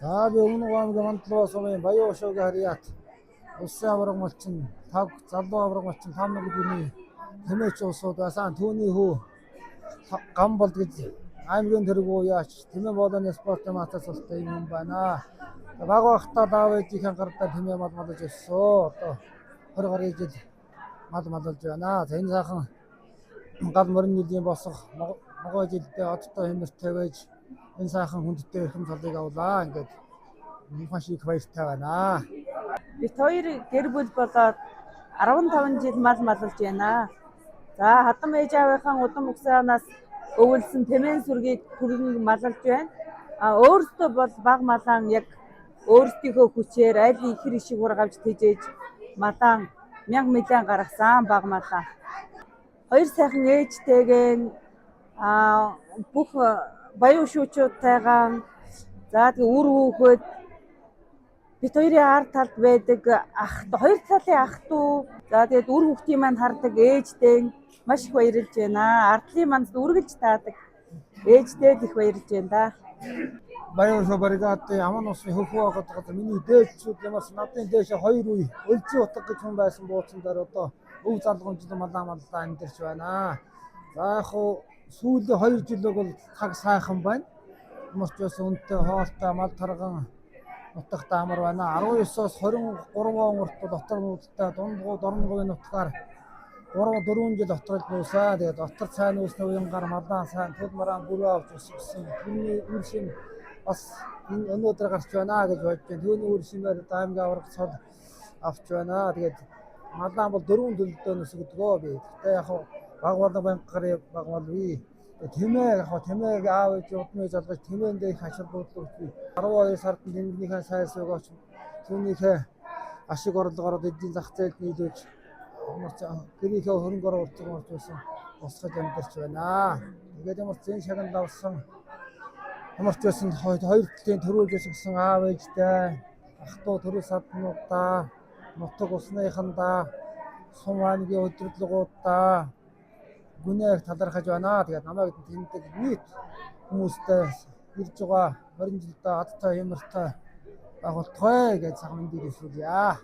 За би өмнө аймгийн Мандлуу сумын Баян шуугийн харьяат улсын аварга малчин тав залуу аварга малчин 5 нэгдүгээр тэмээч улсууд байсан түүний хүү гам болд гэж аймгийн тэргүү яач тэмээ болооны спортын матас улстай юм байна. Баг багтаа даав ээжийн гардаа тэмээ малж өссөө. Одоо 20 гаруй жил малж байна. За энэ сайхан гал мөрөн жилийн босох могой жилдээ одтой хэмэртэй байж энэ сайхан хүндтэй эрхэм цолыг авлаа. Ингээд маш их баяртай байна. Бид хоёр гэр бүл болоод 15 жил малж байна. За хадам ээж аавынхаа удам угсаанаас өвлсөн тэмээн сүргийг түргэн малж байна. Өөртөө бол баг малаан яг өөрсдийнхөө хүчээр аль ихэр ишиг ургавж тэжээж малаан 1000 милиан гаргасан баг малаа. Хоёр сайхан ээжтэйгэн бүх баян шүүчүүдтэйгээ за тэгээ үр хүүхэд бид хоёрын ард талд байдаг хоёр талын ах トゥ за тэгээд үр хүүхдийн маань хардаг ээжтэй маш их баярлж байна. Ардлын манд үргэлж таадаг ээжтэй их баярлж байна да. Баян шуу бригадын аман усны хөвхөө гэдэг миний дээдчүүд ямарч надын дээшээ 2 үе өлзий утга гэж хүн байсан бууцсан дээр одоо өв залгамжлан маллаа амьдарч байна. За яг хуу сүүлийн 2 жил бол цаг сайхан байна. Ямарч бас өнтэй хоолтой мал тарган нутагт амар байна. 19-оос 23 он урт дотор нүүдтэй дундгуу дорногын нутгаар 3-4 жил доторж нуусаа. Тэгээд дотор цайн нуусны уянгаар малаа сайн төд мараан бүрөө авч өсгсөн. Түүний үр шим бас өнөөдөр гарч байна гэж бодож байна. Түүний үр шимээр аймгийн аварга цол авч байна. Тэгээд малаа бол 4 төлөлтөө өсгөдгөө би. Гэхдээ яг баг банкны баг мал би тэмээ тэмээг аав ээж удмыг залгаж тэмээндээ их ачаал буудлууд би 12 сард тэмнийхэн сайн суугаач түүнийхээ ашиг орлогоор эдийн зах зээлд нийлүүлж гэрийнхээ хөрөнгөөр уртсан болсон босгож амьдарч байна. Тэгээд ямарч энэ шагнал авсан ямарч байсан хоёр талын төрүүлж өсгсөн аав ээжтэй ах トゥ төрөл саднуудаа нутаг усныхандаа сум аймгийн өдөрлөгуудаа гүнээг талархаж байна. Тэгээд намайг тэмдэг нийт хүмүүстэй ирж байгаа 20 жилдээ адтай хэмэртэй байгуултгай гэж цагаан мэндийг хэлье.